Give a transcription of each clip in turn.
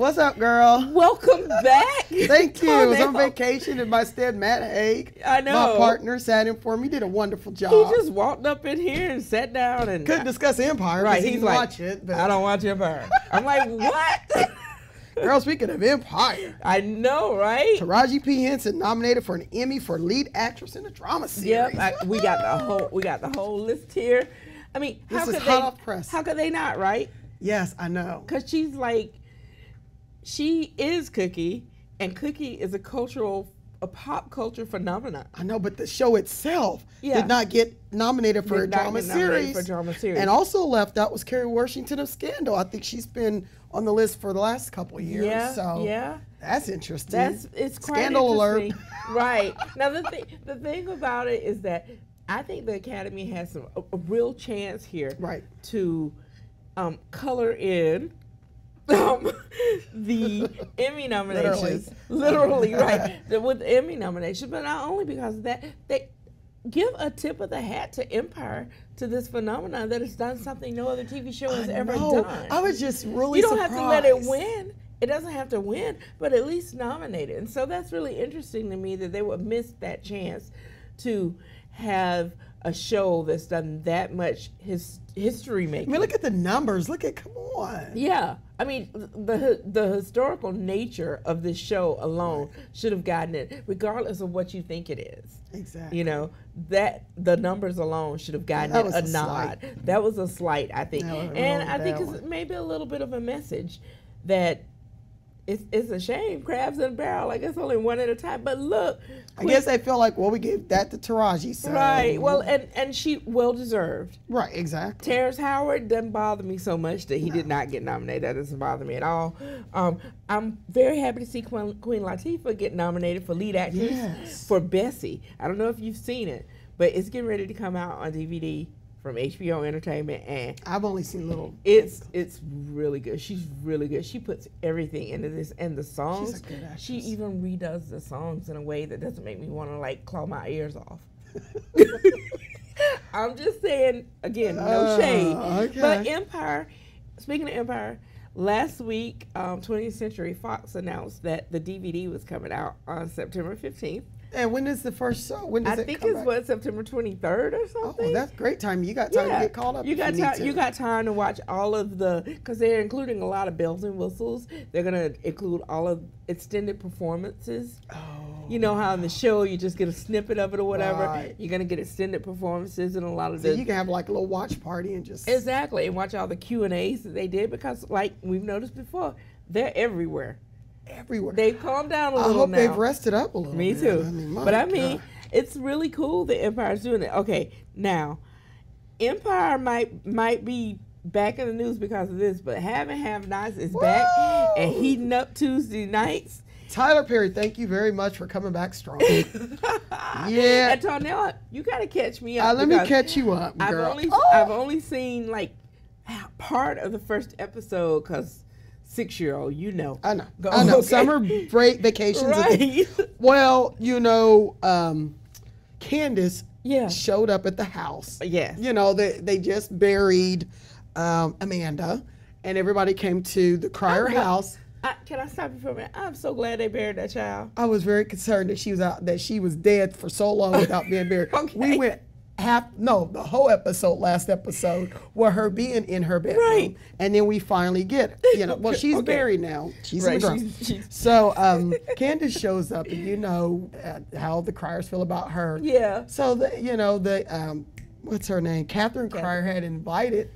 What's up, girl? Welcome back. Thank you. I was on vacation and my stead, Matt Haig. I know. My partner sat in for me. Did a wonderful job. He just walked up in here and sat down and couldn't discuss Empire. Right. He's like, watch it. But... I don't watch Empire. I'm like, what? Girl, speaking of Empire. I know, right? Taraji P. Henson nominated for an Emmy for lead actress in a drama series. Yep. We got the whole list here. I mean, this is hot off press. How could they not, right? Yes, I know. Because she is Cookie, and Cookie is a pop culture phenomenon. I know, but the show itself did not get nominated for a drama series. And also left out was Kerry Washington of Scandal. I think she's been on the list for the last couple of years. Yeah, so that's interesting. It's quite Scandal interesting. alert. Right. Now the thing about it is that I think the Academy has a real chance here to color in the Emmy nominations. Literally, right. With the Emmy nominations, but not only because of that, they give a tip of the hat to Empire, to this phenomenon that has done something no other TV show has ever done. I was just really surprised. You don't have to let it win. It doesn't have to win, but at least nominate it. And so that's really interesting to me that they would miss that chance to have a show that's done that much history making. I mean, look at the numbers. Come on. Yeah. I mean, the historical nature of this show alone should have gotten it, regardless of what you think it is. Exactly. You know, that the numbers alone should have gotten it a nod. That was a slight, I think. And I think it's maybe a little bit of a message that it's a shame, crabs in a barrel, like it's only one at a time. But look, I guess they feel like, well, we gave that to Taraji, so. Right. Well, and she well deserved. Right. Exactly. Terrence Howard doesn't bother me so much that he did not get nominated. That doesn't bother me at all. I'm very happy to see Queen Latifah get nominated for lead actress for Bessie. I don't know if you've seen it, but it's getting ready to come out on DVD from HBO Entertainment, and I've only seen little. It's really good. She's really good. She puts everything into this, and the songs. She's a good actress. She even redoes the songs in a way that doesn't make me want to like claw my ears off. I'm just saying again, no shade. Okay. But Empire. Speaking of Empire, last week, 20th Century Fox announced that the DVD was coming out on September 15th. And when is the first show? When does I it think come it's back? what, September 23rd or something. Oh, that's great time. You got time to get caught up. You got time. You got time to watch all of because they're including a lot of bells and whistles. They're gonna include all of extended performances. Oh. You know how in the show you just get a snippet of it or whatever. Right. You're gonna get extended performances and a lot of so you can have like a little watch party and just and watch all the Q&As that they did, because like we've noticed before, they're everywhere. They've calmed down a little now. I hope they've rested up a little bit. Me too. I mean, it's really cool that Empire's doing it. Okay, now, Empire might be back in the news because of this, but Have Nots is back and heating up Tuesday nights. Tyler Perry, thank you very much for coming back strong. Yeah. And Tawnell, you got to catch me up. Let me catch you up, girl. I've only seen like part of the first episode because 6-year-old, you know. I know. Okay. Summer break vacations. Right. Well, you know, Candace showed up at the house. Yes. You know, they just buried Amanda, and everybody came to the Cryer house. Can I stop you for a minute? I'm so glad they buried that child. I was very concerned that she was dead for so long without being buried. Okay. We went the whole last episode, were her being in her bedroom. Right. And then we finally get it. You know, well, she's buried now. She's in the ground. So Candace shows up, and you know how the Cryers feel about her. Yeah. So, what's her name? Catherine Cryer had invited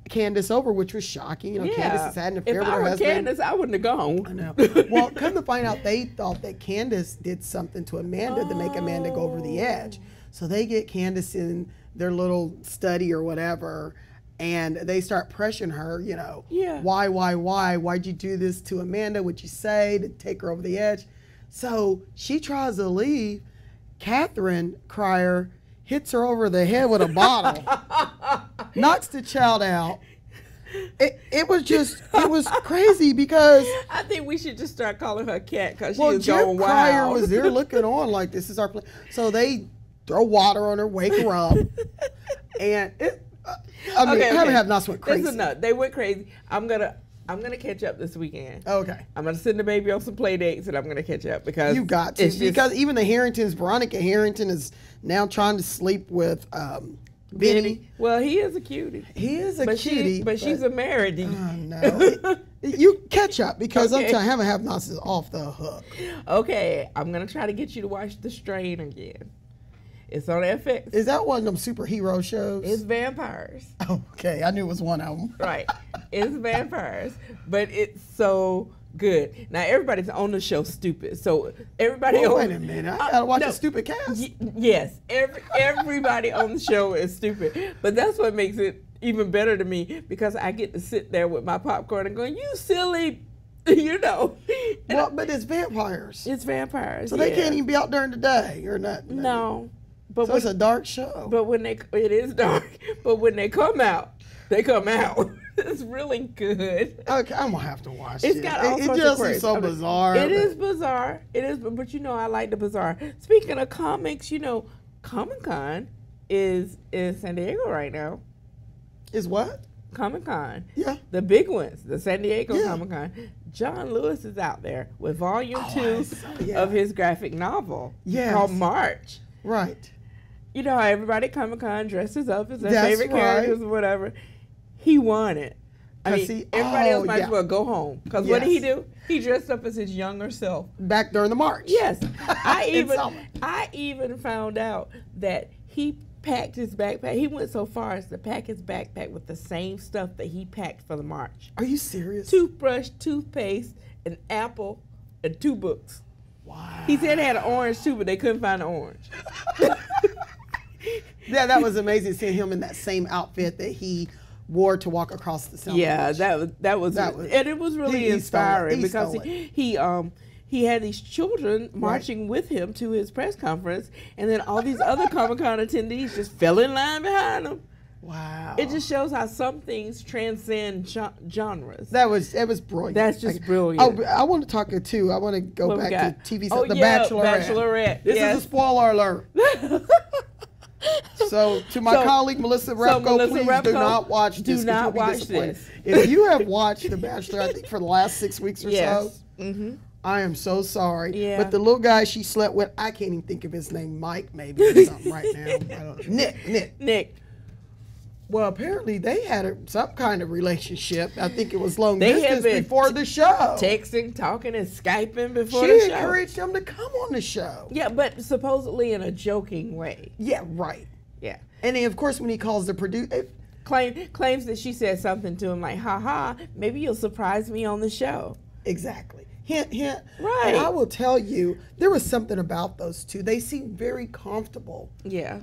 Candace over, which was shocking. You know, Candace has had an affair with her husband. If I were Candace, I wouldn't have gone. I know. Well, come to find out, they thought that Candace did something to Amanda to make Amanda go over the edge. So they get Candace in their little study or whatever, and they start pressuring her, you know. Yeah. Why'd you do this to Amanda? What'd you say to take her over the edge? So she tries to leave. Catherine Cryer hits her over the head with a bottle, knocks the child out. It was crazy because I think we should just start calling her Cat because she is Jim going Cryer wild. was there looking on like this is our plan. So they throw water on her, wake her up, and Have Nots went crazy. Listen, no, they went crazy. I'm gonna I'm gonna catch up this weekend. Okay. I'm gonna send the baby on some play dates, and I'm gonna catch up because You got to. Because even the Harringtons, Veronica Harrington is now trying to sleep with Benny. Well, he is a cutie. He is a cutie. But she's a married. No. You catch up because Okay. I'm telling you, Have and Have Nots is off the hook. Okay, I'm gonna try to get you to watch The Strain again. It's on FX. Is that one of them superhero shows? It's vampires. Okay, I knew it was one of them. Right. It's vampires. But it's so good. Now, everybody's on the show stupid. So, everybody Well, on... wait a minute. I gotta watch no. a stupid cast. Yes. Everybody on the show is stupid. But that's what makes it even better to me because I get to sit there with my popcorn and going, you silly... You know. Well, but it's vampires. It's vampires. So they can't even be out during the day or nothing. No. But So it's a dark show. But when it is dark. But when they come out, they come out. It's really good. Okay, I'm gonna have to watch It's it. got all It sorts just of is so bizarre. It is bizarre. It is, but you know I like the bizarre. Speaking of comics, you know, Comic-Con is in San Diego right now. Is what? Comic-Con. Yeah. The big ones, the San Diego Yeah. Comic-Con. John Lewis is out there with volume 2 yeah. of his graphic novel Yes. called March. Right. You know how everybody at Comic-Con dresses up as their That's favorite characters or whatever. He won it. I mean, everybody else might as well go home. Because what did he do? He dressed up as his younger self. Back during the march. Yes. I summer. even found out that he packed his backpack. He went so far as to pack his backpack with the same stuff that he packed for the march. Are you serious? Toothbrush, toothpaste, an apple, and 2 books. Wow. He said he had an orange too, but they couldn't find an orange. Yeah, that was amazing seeing him in that same outfit that he wore to walk across the Selma Yeah, Beach. that was and it was really inspiring because he had these children marching with him to his press conference, and then all these other Comic-Con attendees just fell in line behind him. Wow. It just shows how some things transcend genres. It was brilliant. That's just brilliant. Oh, I want to talk too. I want to go back to TV. The Bachelorette. This is a spoiler alert. So to my colleague Melissa Repko, please do not watch this. Do not watch this. If you have watched The Bachelor, I think for the last 6 weeks or so, I am so sorry. Yeah. But the little guy she slept with, I can't even think of his name, Mike maybe or something right now. I don't know. Nick. Well, apparently they had some kind of relationship. I think it was long distance before the show. Texting, talking, and Skyping before the show. She encouraged him to come on the show. Yeah, but supposedly in a joking way. Yeah, right. Yeah. And then, of course, when he calls the producer... Claims that she said something to him like, ha, maybe you'll surprise me on the show. Exactly. Hint, hint. Right. And I will tell you, there was something about those two. They seemed very comfortable. Yeah.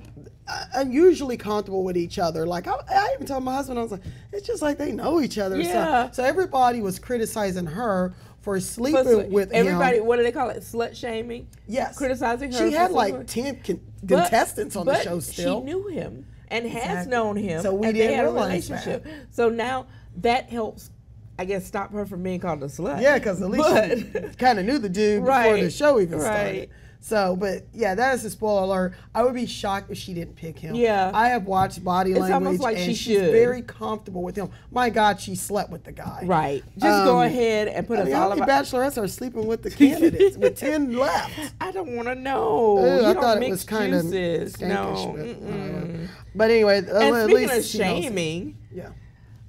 Unusually comfortable with each other. Like, I even told my husband, I was like, it's just like they know each other. Yeah. So everybody was criticizing her for sleeping with everybody, him. what do they call it? Slut shaming? Yes. Criticizing her. She had like 10 contestants on the show still. She knew him and has known him. So we and didn't they had a realize relationship. that. So now that helps, I guess, stop her from being called a slut. Yeah, because at least she kind of knew the dude before the show even started. So, but yeah, that is a spoiler alert. I would be shocked if she didn't pick him. Yeah. I have watched Body Language, almost like and she's very comfortable with him. My God, she slept with the guy. Right. Just go ahead and put us all about. Bachelorettes are sleeping with the candidates with 10 left. I don't want to know. I don't thought it mix was kind of juices. skankish, but anyway, and at speaking least of shaming,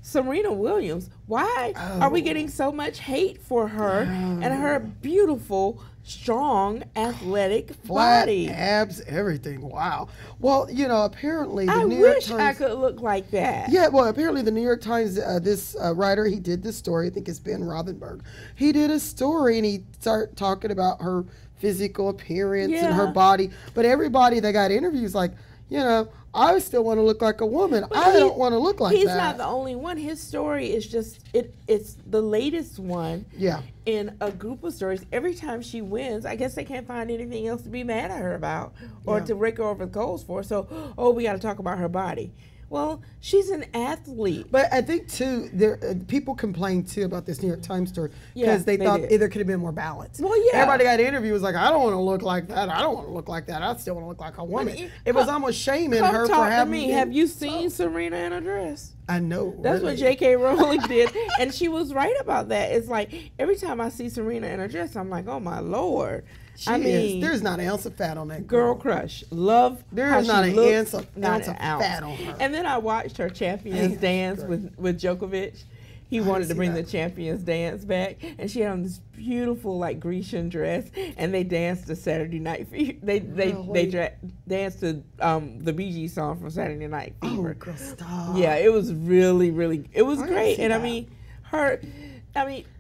Serena Williams, why are we getting so much hate for her and her beautiful, strong, athletic body? Abs, everything. Wow. Well, you know, apparently the I New York wish Times, I could look like that. Yeah, well, apparently the New York Times, this writer, he did this story. I think it's Ben Rothenberg. He did a story and he started talking about her physical appearance and her body. But everybody that got interviews like, you know, I still want to look like a woman. I don't want to look like that. He's not the only one. His story is just, it's the latest one in a group of stories. Every time she wins, I guess they can't find anything else to be mad at her about or to rake her over the coals for. So, we got to talk about her body. Well, she's an athlete. But I think, too, people complained, too, about this New York Times story because they thought there could have been more balance. Well, yeah. Everybody got interviewed was like, I don't want to look like that. I don't want to look like that. I still want to look like a woman. It was almost shaming her for having... Have you seen Serena in a dress? I know. That's really. what J.K. Rowling did, and she was right about that. It's like every time I see Serena in her dress, I'm like, oh my Lord. She is. There's not an ounce of fat on that girl crush. Love. There's not an ounce of fat on her. And then I watched her Champions Dance with Djokovic. He wanted to bring the Champions Dance back, and she had on this beautiful like Grecian dress, and they danced to Saturday Night Fever. They danced to the Bee Gees song from Saturday Night Fever. Oh, girl, stop. Yeah, it was really, it was great. And I mean,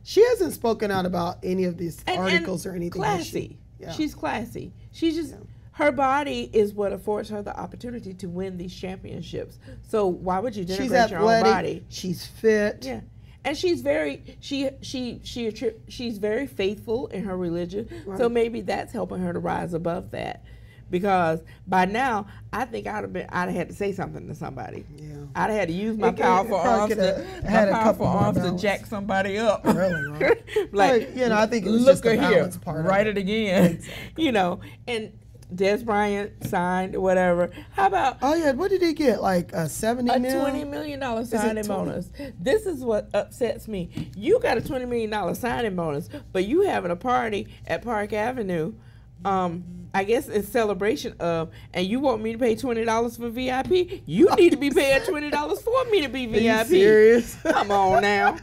she hasn't spoken out about any of these articles or anything. Classy. She's classy. She's just. Her body is what affords her the opportunity to win these championships. So why would you denigrate your own body? She's fit. Yeah. And she's very she's very faithful in her religion, so maybe that's helping her to rise above that. Because by now, I think I'd have had to say something to somebody. Yeah. I'd have had to use my powerful arms to jack somebody up. Really, right? Like, I think it was just the balance part. Write it again. Exactly. And Dez Bryant signed, whatever. How about? Oh yeah, what did he get? Like $70 million? $20 million signing bonus. This is what upsets me. You got a $20 million signing bonus, but you having a party at Park Avenue. I guess it's celebration of, and you want me to pay $20 for VIP? You need to be paying $20 for me to be VIP. Are you serious? Come on now.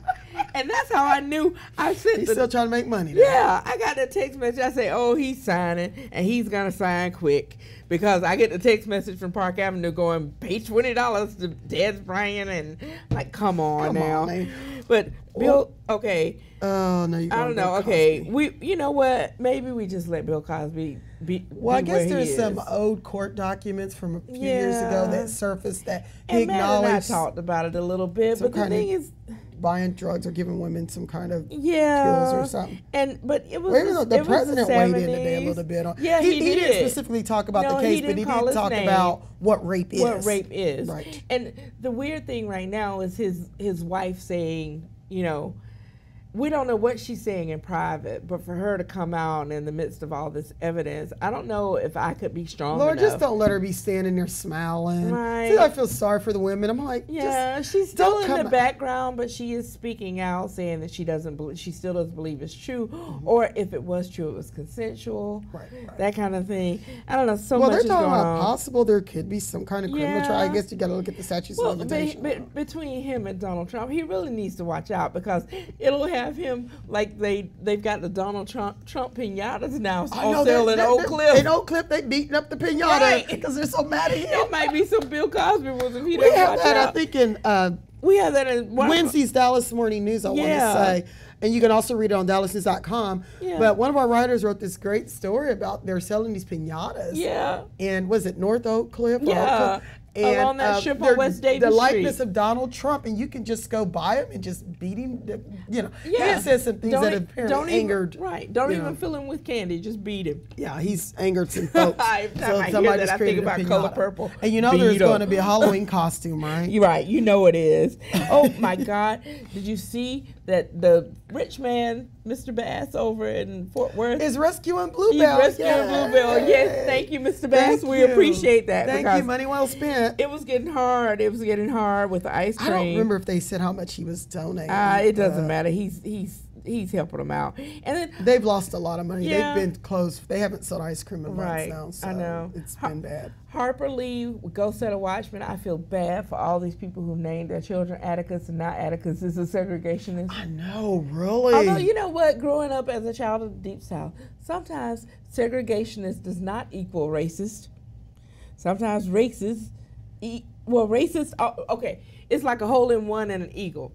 And that's how I knew. He's still trying to make money. Yeah, I got the text message. I say, oh, he's signing, and he's going to sign quick. Because I get the text message from Park Avenue going, pay $20 to Dez Bryant, and like, come on now. But Bill, okay. Oh, no, I don't know. Okay, you know what? Maybe we just let Bill Cosby be. Well, I guess there's some old court documents from a few years ago that surfaced that he acknowledged. Matt and I talked about it a little bit, but the thing is, buying drugs or giving women some kind of pills or something. But it was the president weighed in today a little bit on. Yeah, he didn't specifically talk about the case, but he did talk about what rape is. What rape is. Right. And the weird thing right now is his wife saying, we don't know what she's saying in private, but for her to come out in the midst of all this evidence, I don't know if I could be strong enough. Just don't let her be standing there smiling. Right. See, I feel sorry for the women. I'm like, she's still in the background, but she is speaking out, saying that she still doesn't believe it's true, or if it was true, it was consensual. Right. That kind of thing. I don't know. So much is going on. Well, they're talking about possible there could be some kind of criminal trial. I guess you got to look at the statutes of limitation. But between him and Donald Trump, he really needs to watch out, because it'll have him like they've got the Donald Trump pinatas now on sale in Oak Cliff. In Oak Cliff, they beating up the pinata because they're so mad at him. It might be some Bill Cosby ones if he doesn't watch out. I think in we have that in Wednesday's Dallas Morning News. I want to say. And you can also read it on DallasNews.com. Yeah. But one of our writers wrote this great story about they're selling these pinatas. Yeah. And was it North Oak Cliff? Yeah. And, along that strip on West Davis Street. The likeness of Donald Trump, and you can just go buy him and just beat him. Yeah. He said some things that apparently angered. Right. Don't even fill him with candy. Just beat him. Yeah, he's angered some folks. Every time I hear that, I think about Color Purple. And there's going to be a Halloween costume, right? You're right. You know it is. Oh, my God. Did you see that the rich man, Mr. Bass, over in Fort Worth, is rescuing Bluebell? He's rescuing Bluebell. Yes, thank you, Mr. Bass. We appreciate that. Thank you. Money well spent. It was getting hard. It was getting hard with the ice cream. I don't remember if they said how much he was donating. It doesn't matter. He's helping them out. And then they've lost a lot of money. Yeah. They've been closed. They haven't sold ice cream in months now. So I know. It's been bad. Harper Lee, go set a Watchman. I feel bad for all these people who named their children Atticus and not Atticus. Is a segregationist. I know, really. Although, you know what? Growing up as a child of the Deep South, sometimes segregationist does not equal racist. Sometimes racist okay, it's like a hole in one and an eagle.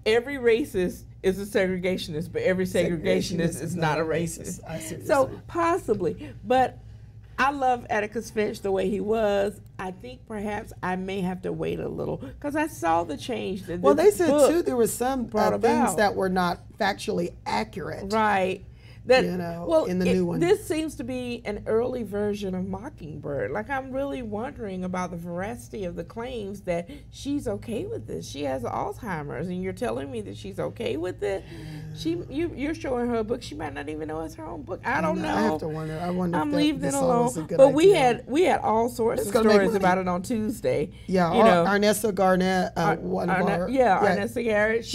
Every racist is a segregationist, but every segregationist is not a racist. So possibly, but I love Atticus Finch the way he was. I think perhaps I may have to wait a little because I saw the change. That they said too there were some things that were not factually accurate. Right. in the new one. This seems to be an early version of Mockingbird. Like, I'm really wondering about the veracity of the claims that she's okay with this. She has Alzheimer's, and you're telling me that she's okay with it. You're showing her a book. She might not even know it's her own book. I don't know. I have to wonder. I wonder. I'm if leaving it alone. But idea. we had all sorts of stories about it on Tuesday. Yeah, Arnessa Garnett, Arnessa Garrett.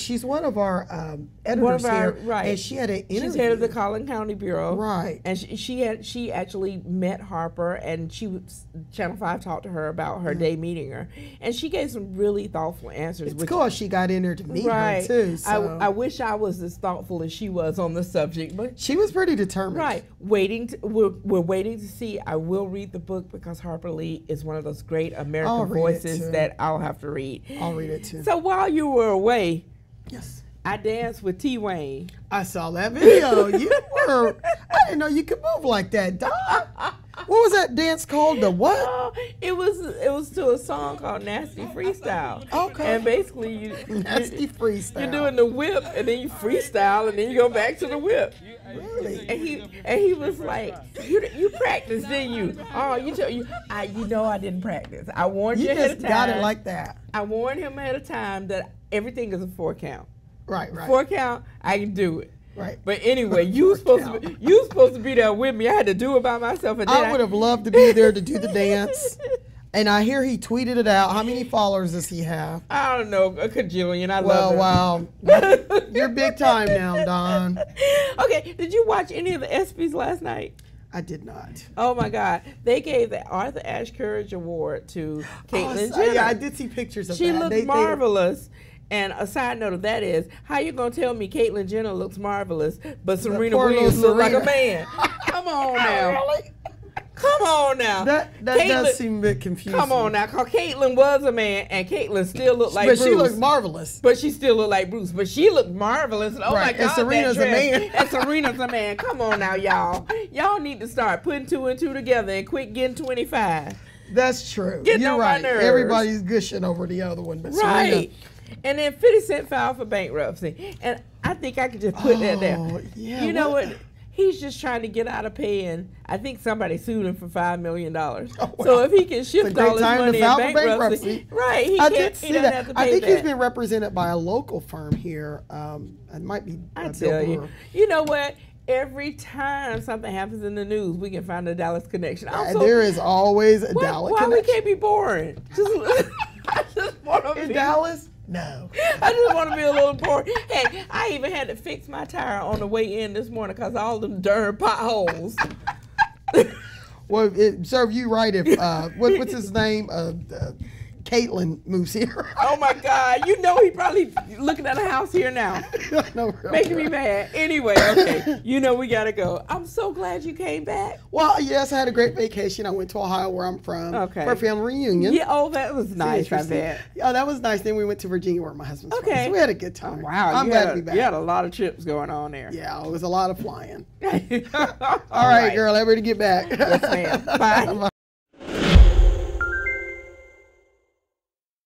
She's one of our editors here, right? And she had an interview. She's head of the Collin County Bureau, right? And she actually met Harper, and Channel 5 talked to her about her day meeting her, and she gave some really thoughtful answers. It's cool she got in there to meet her too. So. I wish I was as thoughtful as she was on the subject, but she was pretty determined. Right, we're waiting to see. I will read the book because Harper Lee is one of those great American voices that I'll have to read. I'll read it too. So while you were away, yes, I danced with T. Wayne. I saw that video. I didn't know you could move like that, Don. What was that dance called? The what? It was to a song called Nasty Freestyle. Okay. And basically Nasty Freestyle. You're doing the whip, and then you freestyle, and then you go back to the whip. Really? And he was like, you practiced, didn't you? Oh, I didn't practice. I warned you ahead of time. You just got it like that. I warned him ahead of time that everything is a 4 count. Right. 4 count, I can do it. Right. But anyway, you were supposed to be there with me. I had to do it by myself. And I would have loved to be there to do the dance. And I hear he tweeted it out. How many followers does he have? I don't know, a cajillion. I love him. Wow. You're big time now, Don. Okay, did you watch any of the Espys last night? I did not. Oh my God! They gave the Arthur Ashe Courage Award to Caitlyn Jenner. Yeah, I did see pictures of that. She looked marvelous. And a side note of that is, how you gonna tell me Caitlyn Jenner looks marvelous, but Serena Williams looks like a man? Come on now. Really? Come on now. That does seem a bit confusing. Come on now, because Caitlyn was a man, and Caitlyn still looked like Bruce. But she looked marvelous. But she still looked like Bruce. But she looked marvelous. And, oh my God, and Serena's a man. And Serena's a man. Come on now, y'all. Y'all need to start putting 2 and 2 together and quit getting 25. That's true. You're right. Everybody's gushing over the other one. But right. Serena. And then 50 Cent filed for bankruptcy. And I think I could just put that there. Yeah, you know what? He's just trying to get out of paying. I think somebody sued him for $5 million. Oh, wow. So if he can shift all his money in bankruptcy, right? He doesn't have to pay I think that. he's been represented by a local firm here. It might be. I tell you, you know what? Every time something happens in the news, we can find a Dallas connection. There is always a Dallas connection. Why we can't be boring? I just want to be Dallas. No. I just want to be a little bored. Hey, I even had to fix my tire on the way in this morning because of all them darn potholes. Well, it served you right if, what's his name? Caitlyn moves here. Oh my God. You know he probably looking at a house here now. No, making me mad. Anyway, okay. You know we got to go. I'm so glad you came back. Well, yes, I had a great vacation. I went to Ohio where I'm from for a family reunion. Yeah, that was nice. I bet. Yeah, that was nice. Then we went to Virginia where my husband's from. So we had a good time. Oh, wow. I'm glad to be back. You had a lot of trips going on there. Yeah, it was a lot of flying. All right, girl. I'm ready to get back. Yes, ma'am. Bye.